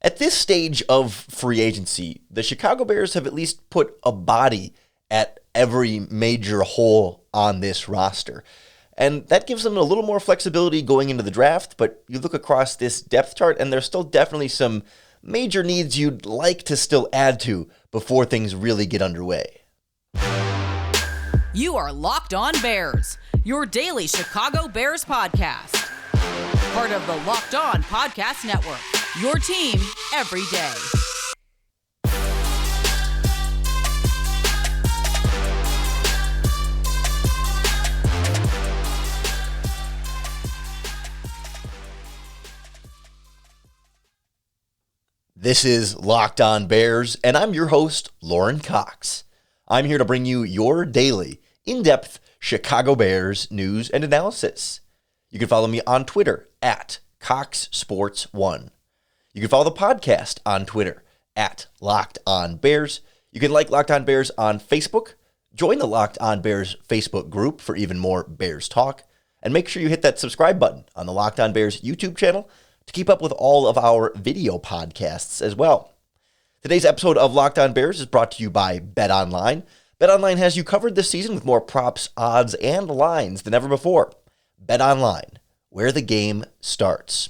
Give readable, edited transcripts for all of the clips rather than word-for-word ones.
At this stage of free agency, the Chicago Bears have at least put a body at every major hole on this roster. And that gives them a little more flexibility going into the draft, but you look across this depth chart and there's still definitely some major needs you'd like to still add to before things really get underway. You are Locked On Bears, your daily Chicago Bears podcast. Part of the Locked On Podcast Network, your team every day. This is Locked On Bears, and I'm your host, Lorin Cox. I'm here to bring you your daily, in-depth Chicago Bears news and analysis. You can follow me on Twitter at CoxSports1. You can follow the podcast on Twitter at Locked On Bears. You can like Locked On Bears on Facebook, join the Locked On Bears Facebook group for even more Bears talk, and make sure you hit that subscribe button on the Locked On Bears YouTube channel to keep up with all of our video podcasts as well. Today's episode of Locked On Bears is brought to you by BetOnline. BetOnline has you covered this season with more props, odds, and lines than ever before. BetOnline, where the game starts.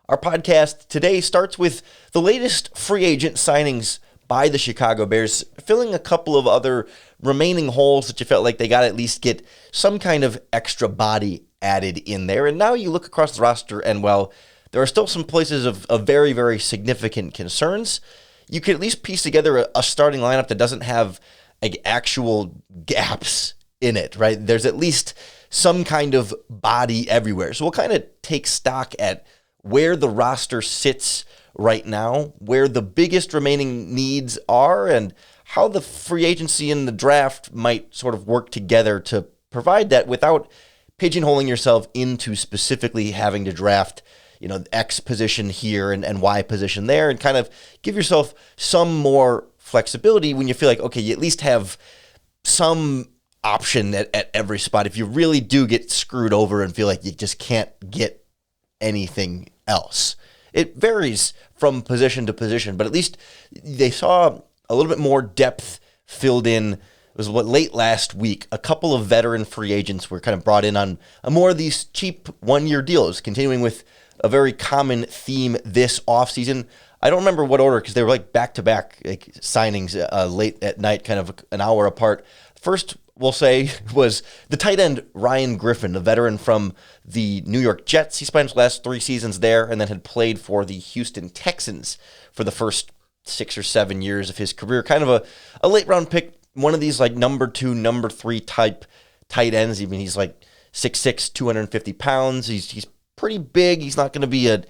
Our podcast today starts with the latest free agent signings by the Chicago Bears, filling a couple of other remaining holes that you felt like they got to at least get some kind of extra body added in there. And now you look across the roster and, well, there are still some places of very, very significant concerns. You can at least piece together a starting lineup that doesn't have like actual gaps in it, right? There's at least some kind of body everywhere. So we'll kind of take stock at where the roster sits right now, where the biggest remaining needs are, and how the free agency and the draft might sort of work together to provide that without pigeonholing yourself into specifically having to draft X position here and Y position there, and kind of give yourself some more flexibility when you feel like, okay, you at least have some option at every spot if you really do get screwed over and feel like you just can't get anything else. It varies from position to position, but at least they saw a little bit more depth filled in. It was late last week. A couple of veteran free agents were kind of brought in on more of these cheap one-year deals, continuing with a very common theme this offseason. I don't remember what order because they were like back-to-back signings late at night, kind of an hour apart. First, we'll say, was the tight end Ryan Griffin, a veteran from the New York Jets. He spent his last 3 seasons there and then had played for the Houston Texans for the first 6 or 7 years of his career. Kind of a late-round pick, one of these like number 2, number 3 type tight ends. I mean, he's like 6'6", 250 pounds. He's pretty big. He's not going to be a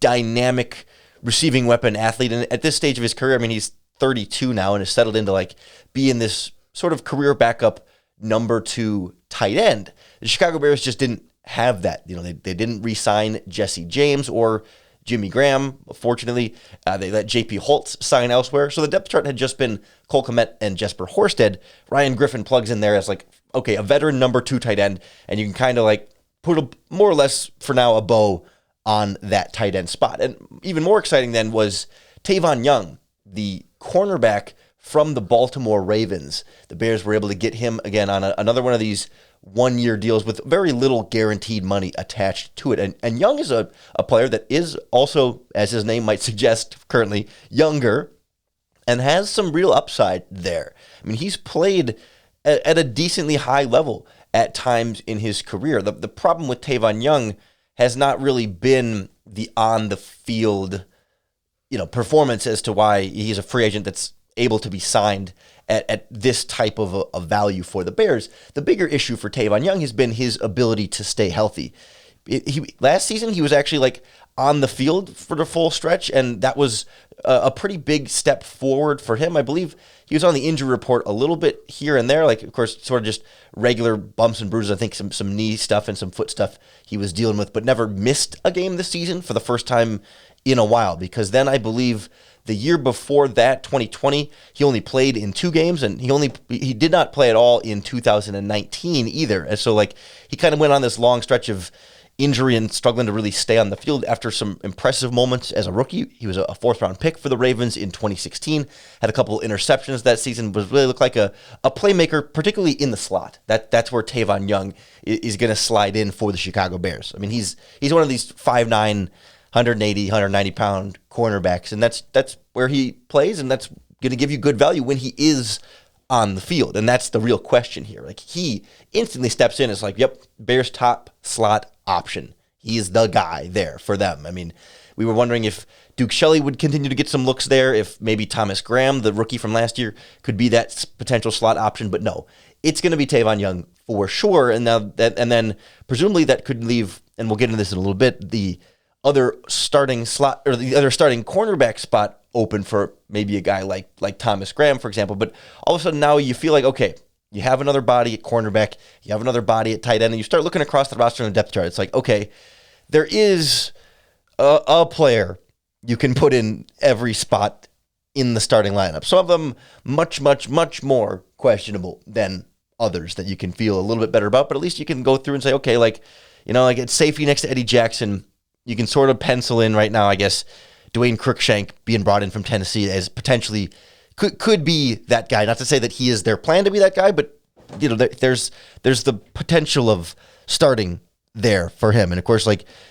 dynamic receiving weapon athlete. And at this stage of his career, I mean, he's 32 now and has settled into like being this sort of career backup number 2 tight end. The Chicago Bears just didn't have that. They didn't re-sign Jesse James or Jimmy Graham. Fortunately, they let J.P. Holtz sign elsewhere. So the depth chart had just been Cole Kmet and Jesper Horsted. Ryan Griffin plugs in there as like, okay, a veteran number 2 tight end, and you can kind of like put more or less for now a bow on that tight end spot. And even more exciting then was Tavon Young, the cornerback from the Baltimore Ravens. The Bears were able to get him again on another one of these one-year deals with very little guaranteed money attached to it. And Young is a player that is also, as his name might suggest, currently younger and has some real upside there. I mean, he's played at a decently high level at times in his career. The problem with Tavon Young has not really been the on-the-field performance as to why he's a free agent that's able to be signed at this type of a value for the Bears. The bigger issue for Tavon Young has been his ability to stay healthy. Last season, he was actually like on the field for the full stretch, and that was a pretty big step forward for him. I believe he was on the injury report a little bit here and there, like, of course, sort of just regular bumps and bruises. I think some knee stuff and some foot stuff he was dealing with, but never missed a game this season for the first time in a while, because then I believe the year before that, 2020, he only played in 2 games, and he did not play at all in 2019 either. And so, like, he kind of went on this long stretch of injury and struggling to really stay on the field after some impressive moments as a rookie. He was a fourth-round pick for the Ravens in 2016, had a couple interceptions that season, was really looked like a playmaker, particularly in the slot. That's where Tavon Young is going to slide in for the Chicago Bears. I mean, he's one of these 5'9", 180, 190-pound cornerbacks, and that's where he plays, and that's going to give you good value when he is on the field. And that's the real question here. Like, he instantly steps in as like, yep, Bears top slot option. He is the guy there for them. I mean, we were wondering if Duke Shelley would continue to get some looks there, if maybe Thomas Graham, the rookie from last year, could be that potential slot option. But no, it's going to be Tavon Young for sure. And then presumably that could leave, and we'll get into this in a little bit, the other starting slot or the other starting cornerback spot open for maybe a guy like Thomas Graham, for example. But all of a sudden now you feel like, okay, you have another body at cornerback, you have another body at tight end, and you start looking across the roster on the depth chart. It's like, okay, there is a player you can put in every spot in the starting lineup. Some of them much, much, much more questionable than others that you can feel a little bit better about, but at least you can go through and say, okay, like it's safety next to Eddie Jackson. You can sort of pencil in right now, I guess, Dwayne Cruikshank being brought in from Tennessee as potentially could be that guy. Not to say that he is their plan to be that guy, but there's the potential of starting there for him. And of course,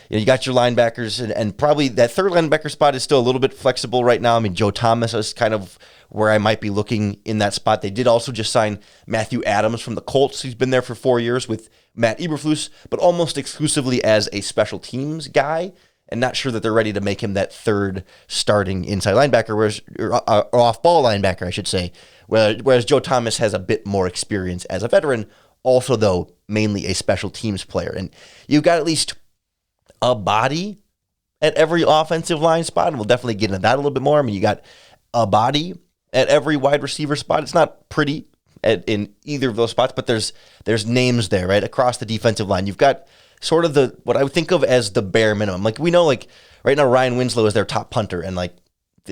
you got your linebackers, and probably that third linebacker spot is still a little bit flexible right now. I mean, Joe Thomas is kind of where I might be looking in that spot. They did also just sign Matthew Adams from the Colts. He's been there for 4 years with Matt Eberflus, but almost exclusively as a special teams guy, and not sure that they're ready to make him that third starting inside linebacker, or off-ball linebacker, I should say, whereas Joe Thomas has a bit more experience as a veteran, also, though, mainly a special teams player. And you've got at least a body at every offensive line spot, and we'll definitely get into that a little bit more. I mean, you got a body at every wide receiver spot. It's not pretty in either of those spots, but there's names there, right, across the defensive line. You've got sort of what I would think of as the bare minimum. Like, we know, like, right now Ryan Winslow is their top punter, and like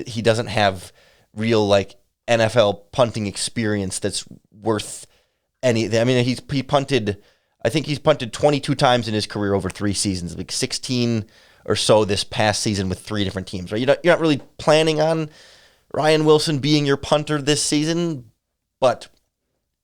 he doesn't have real like NFL punting experience that's worth any. I mean, he punted, I think he's punted 22 times in his career over 3 seasons, like 16 or so this past season with 3 different teams, right? You're not really planning on Ryan Wilson being your punter this season, but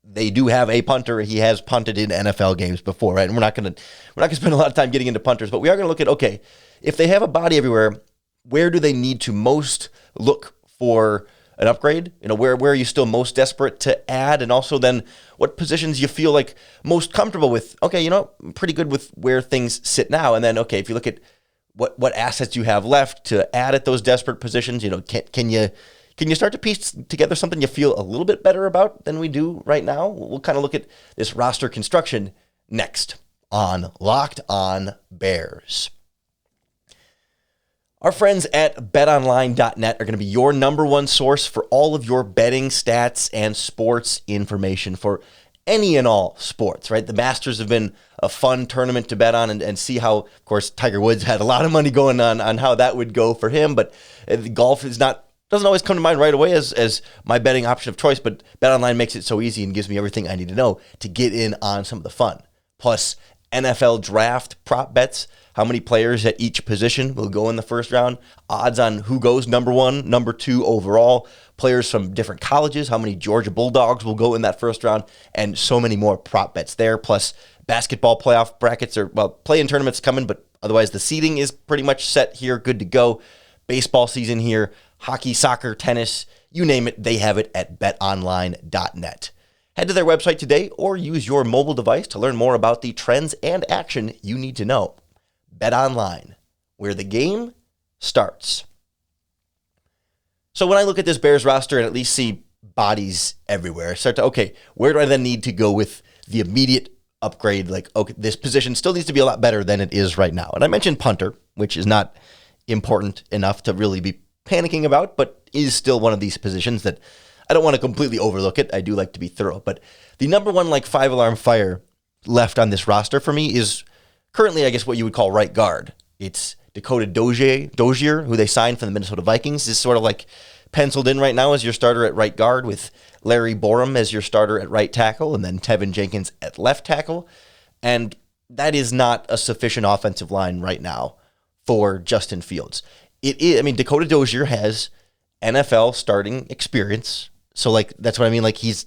they do have a punter. He has punted in NFL games before, right? And we're not going to spend a lot of time getting into punters, but we are going to look at, okay, if they have a body everywhere, where do they need to most look for an upgrade? Where are you still most desperate to add? And also then what positions you feel like most comfortable with? Okay, I'm pretty good with where things sit now. And then, okay, if you look at what assets you have left to add at those desperate positions, can you start to piece together something you feel a little bit better about than we do right now? We'll kind of look at this roster construction next on Locked On Bears. Our friends at BetOnline.net are going to be your number one source for all of your betting stats and sports information for any and all sports, right? The Masters have been a fun tournament to bet on and see how, of course, Tiger Woods had a lot of money going on how that would go for him, but golf doesn't always come to mind right away as my betting option of choice, but BetOnline makes it so easy and gives me everything I need to know to get in on some of the fun. Plus, NFL draft prop bets, how many players at each position will go in the first round, odds on who goes number 1, number 2 overall, players from different colleges, how many Georgia Bulldogs will go in that first round, and so many more prop bets there. Plus, basketball playoff brackets play-in tournaments coming, but otherwise the seeding is pretty much set here, good to go. Baseball season here, hockey, soccer, tennis, you name it, they have it at betonline.net. Head to their website today or use your mobile device to learn more about the trends and action you need to know. BetOnline, where the game starts. So when I look at this Bears roster and at least see bodies everywhere, I start to, okay, where do I then need to go with the immediate upgrade? Like, okay, this position still needs to be a lot better than it is right now. And I mentioned punter, which is not important enough to really be panicking about, but is still one of these positions that I don't want to completely overlook it. I do like to be thorough. But the number one 5-alarm fire left on this roster for me is currently, I guess, what you would call right guard. It's Dakota Dozier, who they signed from the Minnesota Vikings, is sort of penciled in right now as your starter at right guard, with Larry Borum as your starter at right tackle, and then Tevin Jenkins at left tackle. And that is not a sufficient offensive line right now for Justin Fields. It is, I mean, Dakota Dozier has NFL starting experience. So like, that's what I mean. Like he's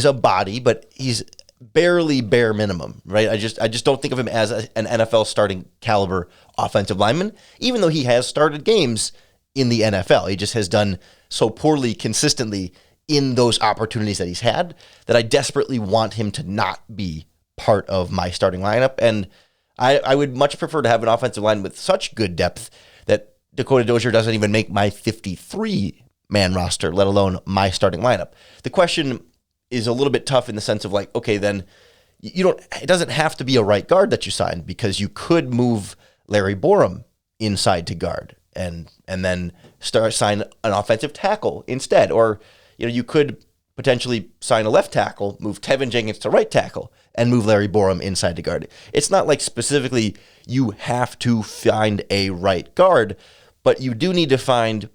a body, but he's barely bare minimum, right? I just don't think of him as an NFL starting caliber offensive lineman, even though he has started games in the NFL. He just has done so poorly consistently in those opportunities that he's had that I desperately want him to not be part of my starting lineup. And I would much prefer to have an offensive line with such good depth that Dakota Dozier doesn't even make my 53-man roster, let alone my starting lineup. The question is a little bit tough in the sense of like, okay, then it doesn't have to be a right guard that you sign, because you could move Larry Borum inside to guard and then sign an offensive tackle instead. Or, you could potentially sign a left tackle, move Tevin Jenkins to right tackle, and move Larry Borum inside to guard. It's not like specifically you have to find a right guard, but you do need to find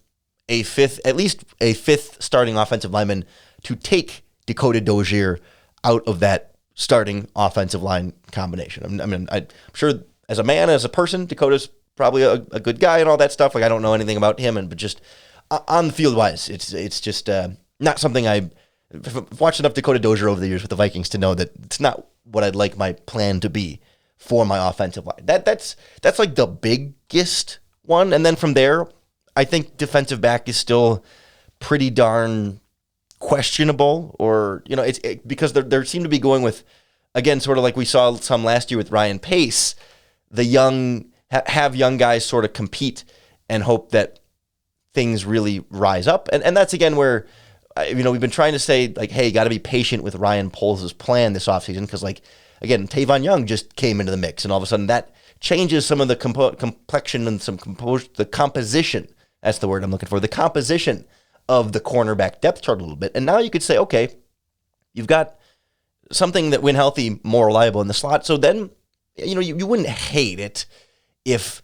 at least a fifth starting offensive lineman to take Dakota Dozier out of that starting offensive line combination. I'm sure as a man, as a person, Dakota's probably a good guy and all that stuff. Like, I don't know anything about him, but just on the field wise, it's just not something I've watched enough Dakota Dozier over the years with the Vikings to know that it's not what I'd like my plan to be for my offensive line. That's like the biggest one. And then from there, I think defensive back is still pretty darn questionable, or, because they seem to be going with, again, sort of like we saw some last year with Ryan Pace, the young guys sort of compete and hope that things really rise up. And that's, again, where, we've been trying to say, like, hey, you got to be patient with Ryan Poles' plan this offseason, because, like, again, Tavon Young just came into the mix, and all of a sudden that changes some of the complexion and the composition. That's the word I'm looking for. The composition of the cornerback depth chart a little bit. And now you could say, okay, you've got something that, when healthy, more reliable in the slot. So then, you wouldn't hate it if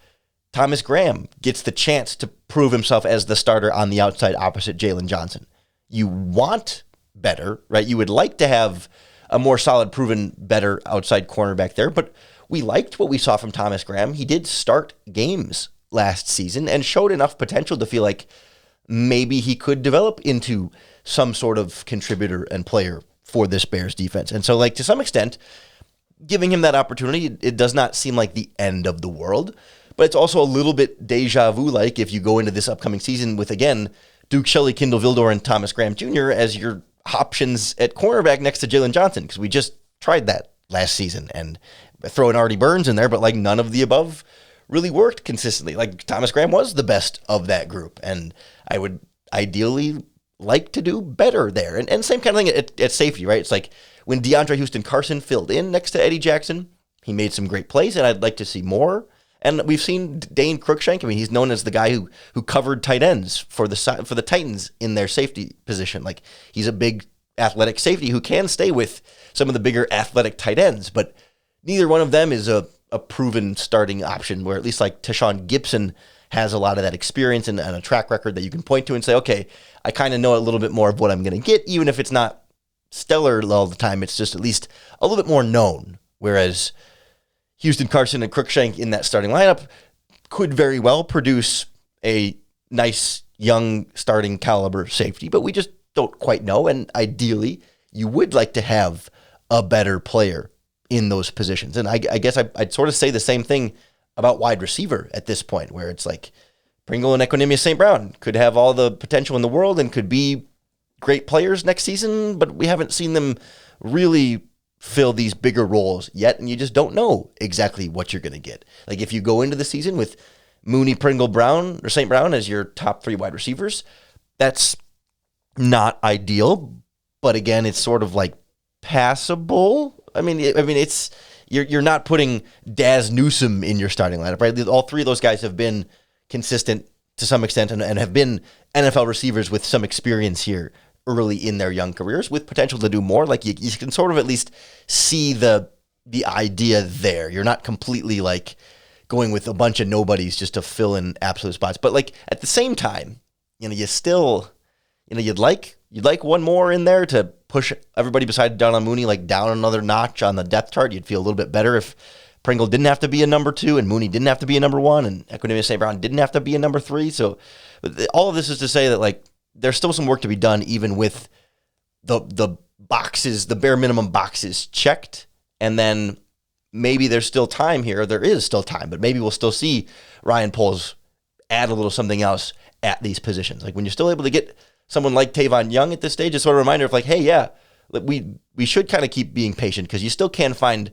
Thomas Graham gets the chance to prove himself as the starter on the outside opposite Jalen Johnson. You want better, right? You would like to have a more solid, proven, better outside cornerback there, but we liked what we saw from Thomas Graham. He did start games last season and showed enough potential to feel like maybe he could develop into some sort of contributor and player for this Bears defense. And so, like, to some extent, giving him that opportunity, it does not seem like the end of the world, but it's also a little bit deja vu-like if you go into this upcoming season with, again, Duke Shelley, Kindle Vildor, and Thomas Graham Jr. as your options at cornerback next to Jalen Johnson, because we just tried that last season, and throwing Artie Burns in there, but like none of the above really worked consistently. Like, Thomas Graham was the best of that group, and I would ideally like to do better there. And same kind of thing at safety, right? It's like when DeAndre Houston Carson filled in next to Eddie Jackson, he made some great plays, and I'd like to see more. And we've seen Dane Cruikshank. I mean, he's known as the guy who covered tight ends for the Titans in their safety position. Like, he's a big athletic safety who can stay with some of the bigger athletic tight ends, but neither one of them is a proven starting option, where at least like Tashawn Gibson has a lot of that experience and a track record that you can point to and say, okay, I kind of know a little bit more of what I'm going to get, even if it's not stellar all the time. It's just at least a little bit more known, whereas Houston Carson and Cruikshank in that starting lineup could very well produce a nice, young, starting caliber safety, but we just don't quite know. And ideally, you would like to have a better player in those positions. And I guess I'd sort of say the same thing about wide receiver at this point, where it's like Pringle and Equanimous St. Brown could have all the potential in the world and could be great players next season, but we haven't seen them really fill these bigger roles yet, and you just don't know exactly what you're going to get. Like, if you go into the season with Mooney, Pringle, Brown, or St. Brown as your top three wide receivers, that's not ideal, but again, it's sort of like passable. I mean, it's you're not putting Daz Newsome in your starting lineup, right? All three of those guys have been consistent to some extent and have been NFL receivers with some experience here early in their young careers with potential to do more. Like, you can sort of at least see the idea there. You're not completely like going with a bunch of nobodies just to fill in absolute spots. But like, at the same time, you still, you'd like one more in there to push everybody beside Darnell Mooney like down another notch on the depth chart. You'd feel a little bit better if Pringle didn't have to be a number 2, and Mooney didn't have to be a number 1, and Equanimeous St. Brown didn't have to be a number 3. So all of this is to say that like there's still some work to be done, even with the boxes, the bare minimum boxes checked, and then maybe there's still time here. There is still time, but maybe we'll still see Ryan Poles add a little something else at these positions. Like when you're still able to get someone like Tavon Young at this stage, it's sort of a reminder of like, hey, yeah, we should kind of keep being patient because you still can find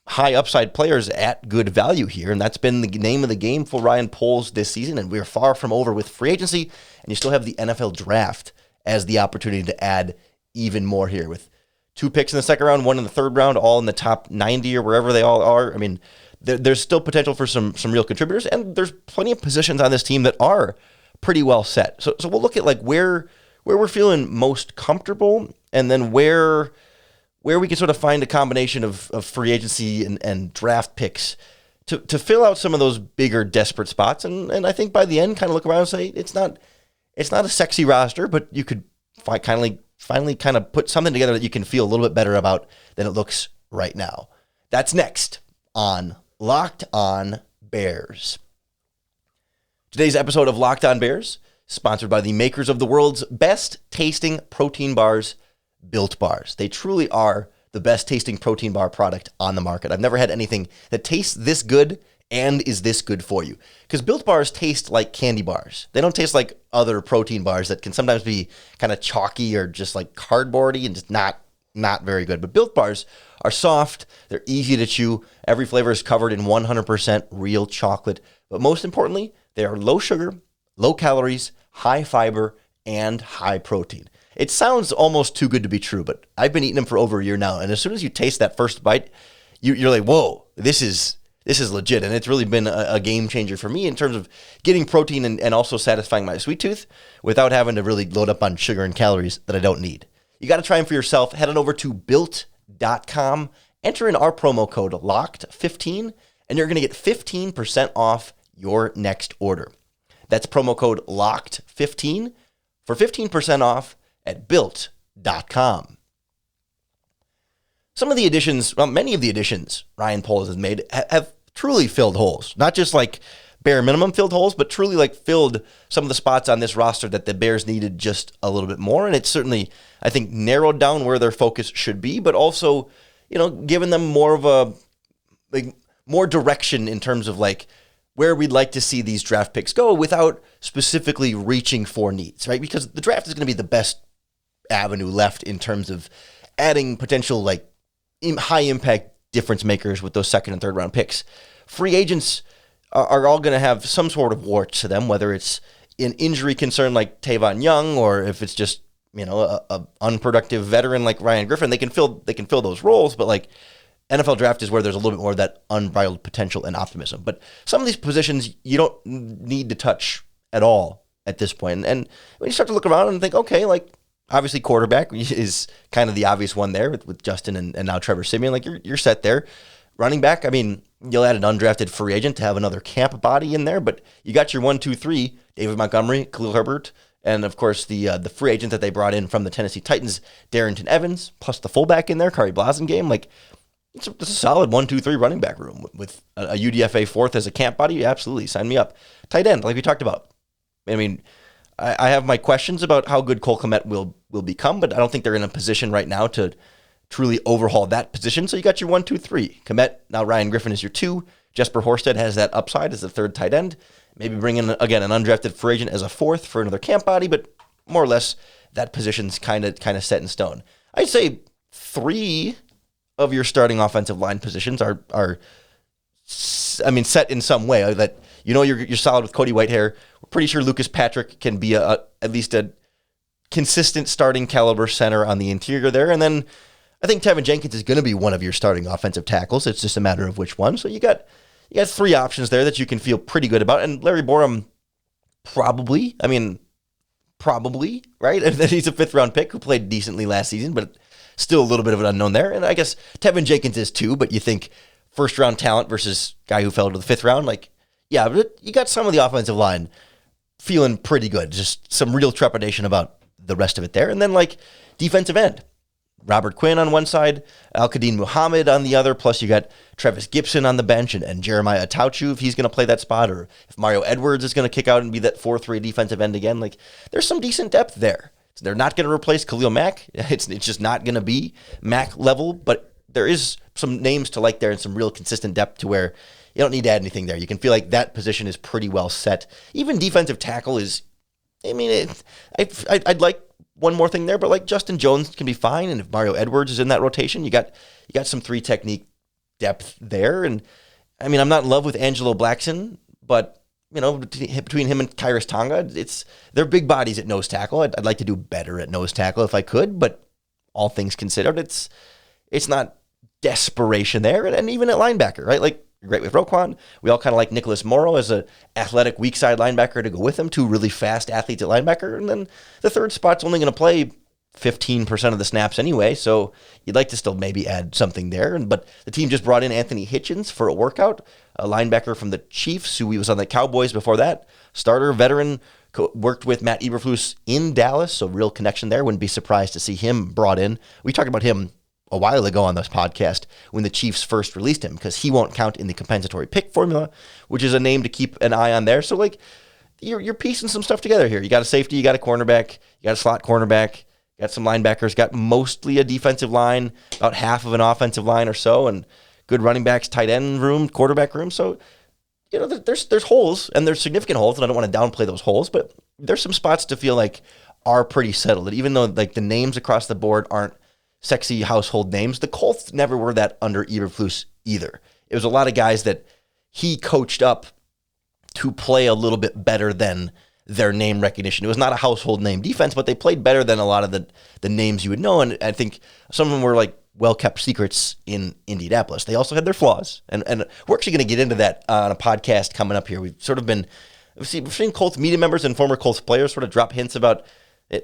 high upside players at good value here, and that's been the name of the game for Ryan Poles this season, and we're far from over with free agency, and you still have the NFL draft as the opportunity to add even more here with 2 picks in the second round, 1 in the third round, all in the top 90 or wherever they all are. I mean, there's still potential for some real contributors, and there's plenty of positions on this team that are pretty well set. So we'll look at like where we're feeling most comfortable, and then where we can sort of find a combination of free agency and draft picks to fill out some of those bigger desperate spots. And I think by the end, kind of look around and say it's not a sexy roster, but you could finally kind of put something together that you can feel a little bit better about than it looks right now. That's next on Locked On Bears. Today's episode of Locked On Bears, sponsored by the makers of the world's best tasting protein bars, Built Bars. They truly are the best tasting protein bar product on the market. I've never had anything that tastes this good and is this good for you. Because Built Bars taste like candy bars. They don't taste like other protein bars that can sometimes be kind of chalky or just like cardboardy and just not very good. But Built Bars are soft, they're easy to chew. Every flavor is covered in 100% real chocolate. But most importantly, they are low sugar, low calories, high fiber, and high protein. It sounds almost too good to be true, but I've been eating them for over a year now. And as soon as you taste that first bite, you're like, whoa, this is legit. And it's really been a game changer for me in terms of getting protein and also satisfying my sweet tooth without having to really load up on sugar and calories that I don't need. You got to try them for yourself. Head on over to built.com, enter in our promo code LOCKED15, and you're going to get 15% off your next order. That's promo code LOCKED15 for 15% off at built.com. Many of the additions Ryan Poles has made have truly filled holes. Not just like bare minimum filled holes, but truly like filled some of the spots on this roster that the Bears needed just a little bit more. And it's certainly, I think, narrowed down where their focus should be, but also, given them more of more direction in terms of like where we'd like to see these draft picks go without specifically reaching for needs, right? Because the draft is going to be the best avenue left in terms of adding potential like high impact difference makers with those second and third round picks. Free agents are all going to have some sort of warts to them, whether it's an injury concern like Tavon Young, or if it's just a unproductive veteran like Ryan Griffin. They can fill those roles, but like NFL draft is where there's a little bit more of that unbridled potential and optimism. But some of these positions you don't need to touch at all at this point. And when you start to look around and think, okay, like obviously quarterback is kind of the obvious one there with Justin and now Trevor Siemian. Like you're set there. Running back, I mean, you'll add an undrafted free agent to have another camp body in there, but you got your 1, 2, 3, David Montgomery, Khalil Herbert, and of course the free agent that they brought in from the Tennessee Titans, Darrington Evans, plus the fullback in there, Kari Blasingame. Like it's a solid 1, 2, 3 running back room with a UDFA fourth as a camp body. Absolutely, sign me up. Tight end, like we talked about. I mean, I have my questions about how good Cole Kmet will become, but I don't think they're in a position right now to truly overhaul that position. So you got your 1, 2, 3. Kmet, now Ryan Griffin is your 2. Jesper Horsted has that upside as the third tight end. Maybe bring in, again, an undrafted free agent as a fourth for another camp body, but more or less that position's kind of set in stone. I'd say 3 of your starting offensive line positions are set in some way. That you're solid with Cody Whitehair. We're pretty sure Lucas Patrick can be at least a consistent starting caliber center on the interior there. And then I think Tevin Jenkins is going to be one of your starting offensive tackles. It's just a matter of which one. So you got 3 options there that you can feel pretty good about. And Larry Borum probably, right? He's a 5th round pick who played decently last season, but still a little bit of an unknown there. And I guess Tevin Jenkins is too, but you think 1st round talent versus guy who fell to the 5th round, like, yeah, but you got some of the offensive line feeling pretty good. Just some real trepidation about the rest of it there. And then like defensive end. Robert Quinn on one side, Al-Qadim Muhammad on the other, plus you got Travis Gibson on the bench and Jeremiah Tauchu if he's going to play that spot, or if Mario Edwards is going to kick out and be that 4-3 defensive end again. Like, there's some decent depth there. They're not going to replace Khalil Mack. It's just not going to be Mack level, but there is some names to like there and some real consistent depth to where you don't need to add anything there. You can feel like that position is pretty well set. Even defensive tackle is, I mean, I'd like one more thing there, but like Justin Jones can be fine, and if Mario Edwards is in that rotation, you got some 3 technique depth there. And I mean, I'm not in love with Angelo Blackson, but you know, between him and Kyrus Tonga, they're big bodies at nose tackle. I'd like to do better at nose tackle if I could, but all things considered, it's not desperation there. And even at linebacker, right? Like, you're great with Roquan. We all kind of like Nicholas Morrow as an athletic weak side linebacker to go with him. 2 really fast athletes at linebacker. And then the third spot's only going to play 15% of the snaps anyway, so you'd like to still maybe add something there. But the team just brought in Anthony Hitchens for a workout, a linebacker from the Chiefs, who he was on the Cowboys before that. Starter, veteran, worked with Matt Eberflus in Dallas, so real connection there. Wouldn't be surprised to see him brought in. We talked about him a while ago on this podcast when the Chiefs first released him, because he won't count in the compensatory pick formula, which is a name to keep an eye on there. So, like, you're piecing some stuff together here. You got a safety, you got a cornerback, you got a slot cornerback, got some linebackers, got mostly a defensive line, about half of an offensive line or so, and good running backs, tight end room, quarterback room. So, you know, there's holes, and there's significant holes, and I don't want to downplay those holes, but there's some spots to feel like are pretty settled. And even though like the names across the board aren't sexy household names, the Colts never were that under Eberflus either. It was a lot of guys that he coached up to play a little bit better than their name recognition. It was not a household name defense, but they played better than a lot of the names you would know. And I think some of them were like well-kept secrets in Indianapolis. They also had their flaws. And we're actually going to get into that on a podcast coming up here. We've seen Colts media members and former Colts players sort of drop hints about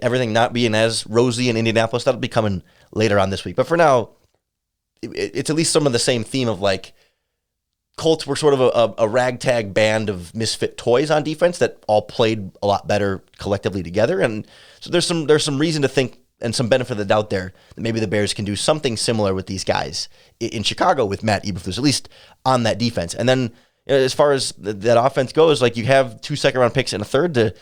everything not being as rosy in Indianapolis. That'll be coming later on this week. But for now, it's at least some of the same theme of like, Colts were sort of a ragtag band of misfit toys on defense that all played a lot better collectively together. And so there's some reason to think and some benefit of the doubt there that maybe the Bears can do something similar with these guys in Chicago with Matt Eberflus, at least on that defense. And then as far as that offense goes, like, you have 2 second-round picks and a third to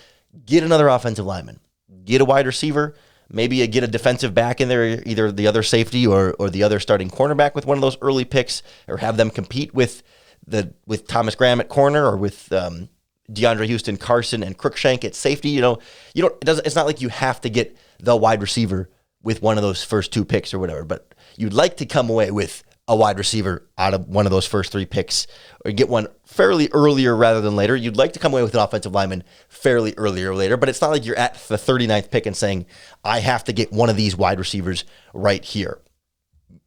get another offensive lineman, get a wide receiver, maybe get a defensive back in there, either the other safety or the other starting cornerback with one of those early picks, or have them compete with Thomas Graham at corner, or with DeAndre Houston, Carson, and Cruikshank at safety. You know, it's not like you have to get the wide receiver with one of those first 2 picks or whatever, but you'd like to come away with a wide receiver out of one of those first 3 picks, or get one fairly earlier rather than later. You'd like to come away with an offensive lineman fairly earlier or later, but it's not like you're at the 39th pick and saying, I have to get one of these wide receivers right here.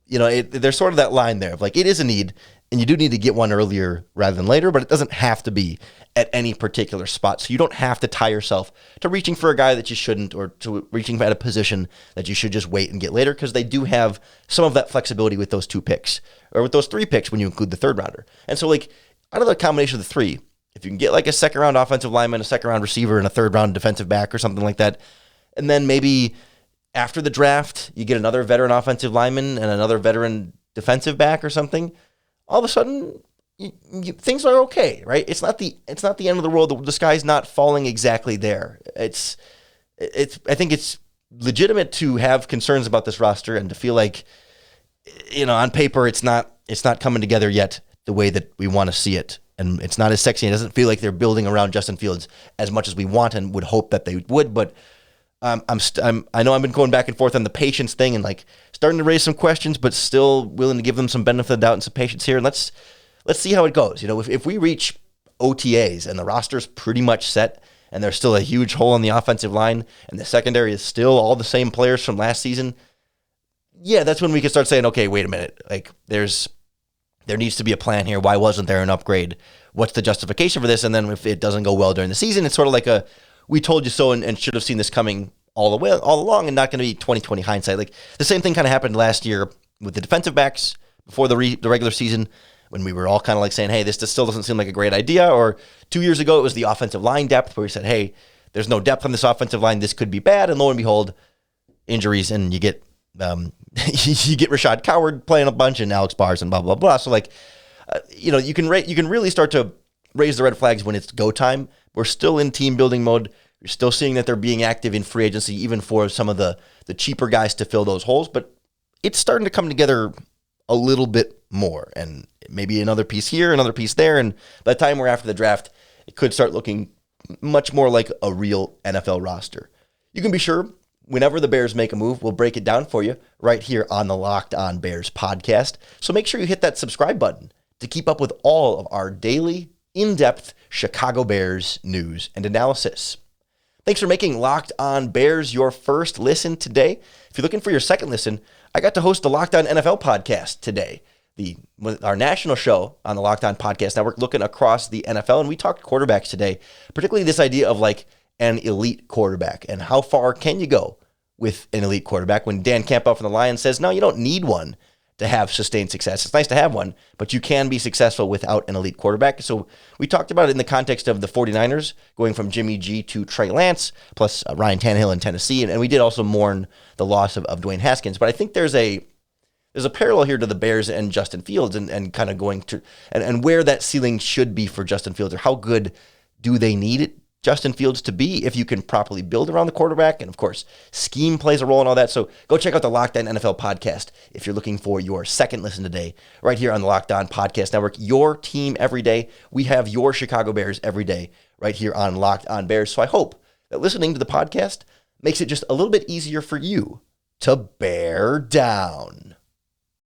You know, there's sort of that line there of like, it is a need, and you do need to get one earlier rather than later, but it doesn't have to be at any particular spot. So you don't have to tie yourself to reaching for a guy that you shouldn't, or to reaching at a position that you should just wait and get later, because they do have some of that flexibility with those 2 picks, or with those 3 picks when you include the third rounder. And so, like, out of the combination of the 3, if you can get like a second-round offensive lineman, a second-round receiver, and a third-round defensive back or something like that, and then maybe after the draft you get another veteran offensive lineman and another veteran defensive back or something, all of a sudden things are okay, right? It's not the end of the world. The sky's not falling exactly there. I think it's legitimate to have concerns about this roster and to feel like, you know, on paper it's not coming together yet the way that we want to see it, and it's not as sexy. It doesn't feel like they're building around Justin Fields as much as we want and would hope that they would. But I know I've been going back and forth on the patience thing and like starting to raise some questions, but still willing to give them some benefit of the doubt and some patience here. And let's see how it goes. You know, if we reach OTAs and the roster's pretty much set, and there's still a huge hole in the offensive line, and the secondary is still all the same players from last season, yeah, that's when we can start saying, okay, wait a minute, like there needs to be a plan here. Why wasn't there an upgrade? What's the justification for this? And then if it doesn't go well during the season, it's sort of like a we told you so and should have seen this coming all along, and not going to be 2020 hindsight. Like the same thing kind of happened last year with the defensive backs before the regular season, when we were all kind of like saying, hey, this still doesn't seem like a great idea. Or 2 years ago, it was the offensive line depth, where we said, hey, there's no depth on this offensive line. This could be bad. And lo and behold, injuries, and you get you get Rashad Coward playing a bunch and Alex Bars and blah, blah, blah. So you can really start to raise the red flags when it's go time. We're still in team building mode. You're still seeing that they're being active in free agency, even for some of the cheaper guys to fill those holes. But it's starting to come together a little bit more, and maybe another piece here, another piece there. And by the time we're after the draft, it could start looking much more like a real NFL roster. You can be sure whenever the Bears make a move, we'll break it down for you right here on the Locked On Bears podcast. So make sure you hit that subscribe button to keep up with all of our daily, in-depth Chicago Bears news and analysis. Thanks for making Locked On Bears your first listen today. If you're looking for your second listen, I got to host the Locked On NFL podcast today, our national show on the Locked On Podcast Network, looking across the NFL. And we talked quarterbacks today, particularly this idea of an elite quarterback and how far can you go with an elite quarterback when Dan Campbell from the Lions says, no, you don't need one to have sustained success. It's nice to have one, but you can be successful without an elite quarterback. So we talked about it in the context of the 49ers going from Jimmy G to Trey Lance, plus Ryan Tannehill in Tennessee. And we did also mourn the loss of Dwayne Haskins. But I think there's a parallel here to the Bears and Justin Fields and kind of going to, and where that ceiling should be for Justin Fields, or how good do they need it Justin Fields to be if you can properly build around the quarterback. And of course, scheme plays a role in all that. So go check out the Locked On NFL podcast if you're looking for your second listen today, right here on the Locked On Podcast Network. Your team every day. We have your Chicago Bears every day right here on Locked On Bears. So I hope that listening to the podcast makes it just a little bit easier for you to bear down.